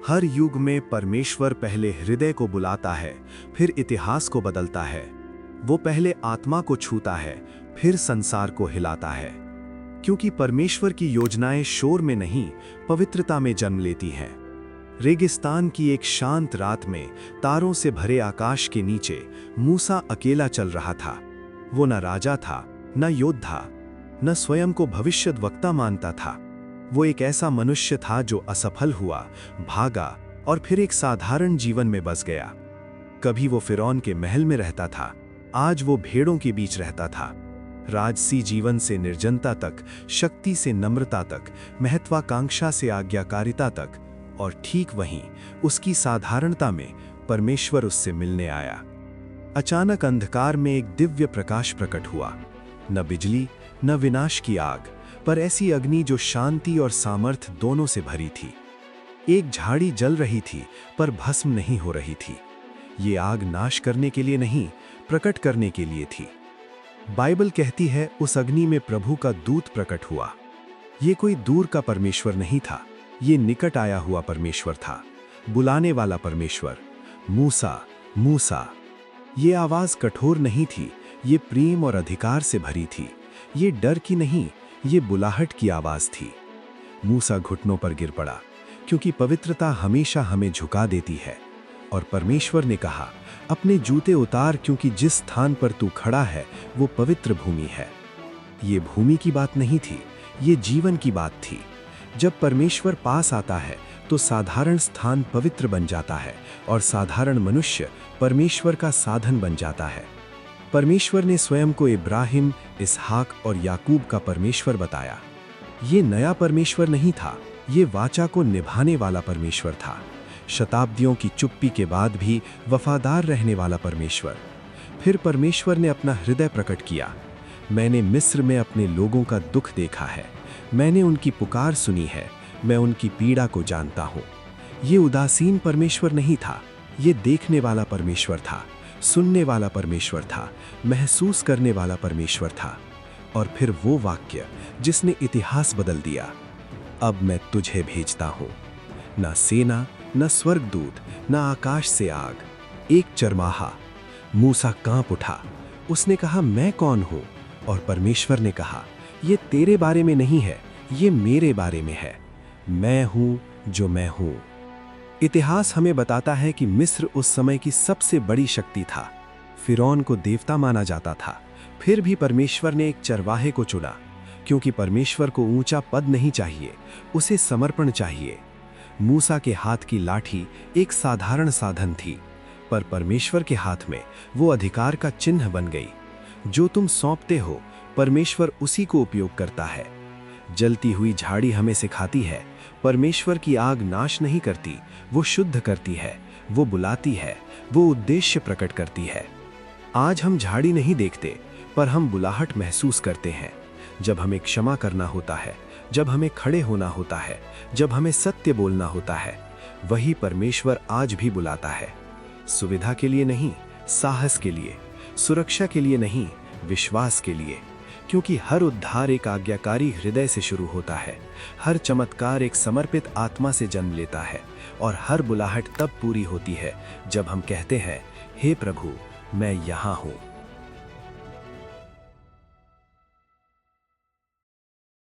हर युग में परमेश्वर पहले हृदय को बुलाता है, फिर इतिहास को बदलता है। वो पहले आत्मा को छूता है, फिर संसार को हिलाता है। क्योंकि परमेश्वर की योजनाएं शोर में नहीं, पवित्रता में जन्म लेती हैं। रेगिस्तान की एक शांत रात में तारों से भरे आकाश के नीचे मूसा अकेला चल रहा था। वो न राजा था, न योद्धा, न स्वयं को भविष्यद्वक्ता मानता था। वो एक ऐसा मनुष्य था जो असफल हुआ, भागा और फिर एक साधारण जीवन में बस गया। कभी वो फिरौन के महल में रहता था, आज वो भेड़ों के बीच रहता था। राजसी जीवन से निर्जनता तक, शक्ति से नम्रता तक, महत्वाकांक्षा से आज्ञाकारिता तक, और ठीक वहीं उसकी साधारणता में परमेश्वर उससे मिलने आया। अचानक अंधकार में एक दिव्य प्रकाश प्रकट हुआ। न बिजली, न विनाश की आग, पर ऐसी अग्नि जो शांति और सामर्थ्य दोनों से भरी थी। एक झाड़ी जल रही थी, पर भस्म नहीं हो रही थी। ये आग नाश करने के लिए नहीं, प्रकट करने के लिए थी। बाइबल कहती है, उस अग्नि में प्रभु का दूत प्रकट हुआ। ये कोई दूर का परमेश्वर नहीं था, ये निकट आया हुआ परमेश्वर था, बुलाने वाला परमेश्वर। मूसा, मूसा। ये आवाज कठोर नहीं थी, ये प्रेम और अधिकार से भरी थी। ये डर की नहीं, ये बुलाहट की आवाज थी। मूसा घुटनों पर गिर पड़ा, क्योंकि पवित्रता हमेशा हमें झुका देती है। और परमेश्वर ने कहा, अपने जूते उतार, क्योंकि जिस स्थान पर तू खड़ा है वो पवित्र भूमि है। ये भूमि की बात नहीं थी, ये जीवन की बात थी। जब परमेश्वर पास आता है तो साधारण स्थान पवित्र बन जाता है और साधारण मनुष्य परमेश्वर का साधन बन जाता है। परमेश्वर ने स्वयं को इब्राहिम, इसहाक और याकूब का परमेश्वर बताया। ये नया परमेश्वर नहीं था, ये वाचा को निभाने वाला परमेश्वर था। शताब्दियों की चुप्पी के बाद भी वफादार रहने वाला परमेश्वर। फिर परमेश्वर ने अपना हृदय प्रकट किया। मैंने मिस्र में अपने लोगों का दुख देखा है, मैंने उनकी पुकार सुनी है, मैं उनकी पीड़ा को जानता हूँ। ये उदासीन परमेश्वर नहीं था, ये देखने वाला परमेश्वर था, सुनने वाला परमेश्वर था, महसूस करने वाला परमेश्वर था। और फिर वो वाक्य जिसने इतिहास बदल दिया, अब मैं तुझे भेजता हूँ। न सेना, न स्वर्गदूत, न आकाश से आग, एक चरमाहा। मूसा कांप उठा, उसने कहा, मैं कौन हूँ? और परमेश्वर ने कहा, ये तेरे बारे में नहीं है, ये मेरे बारे में है। मैं हूँ जो मैं हूँ। इतिहास हमें बताता है कि मिस्र उस समय की सबसे बड़ी शक्ति था। फिरौन को देवता माना जाता था, फिर भी परमेश्वर ने एक चरवाहे को चुना, क्योंकि परमेश्वर को ऊंचा पद नहीं चाहिए, उसे समर्पण चाहिए। मूसा के हाथ की लाठी एक साधारण साधन थी, पर परमेश्वर के हाथ में वो अधिकार का चिन्ह बन गई। जो तुम सौंपते हो, परमेश्वर उसी को उपयोग करता है। जलती हुई झाड़ी हमें सिखाती है, परमेश्वर की आग नाश नहीं करती, वो शुद्ध करती है, वो बुलाती है, वो उद्देश्य प्रकट करती है। आज हम झाड़ी नहीं देखते, पर हम बुलाहट महसूस करते हैं। जब हमें क्षमा करना होता है, जब हमें खड़े होना होता है, जब हमें सत्य बोलना होता है, वही परमेश्वर आज भी बुलाता है। सुविधा के लिए नहीं, साहस के लिए, सुरक्षा के लिए नहीं, विश्वास के लिए। क्योंकि हर उद्धार एक आज्ञाकारी हृदय से शुरू होता है, हर चमत्कार एक समर्पित आत्मा से जन्म लेता है, और हर बुलाहट तब पूरी होती है जब हम कहते हैं, हे प्रभु, मैं यहाँ हूँ।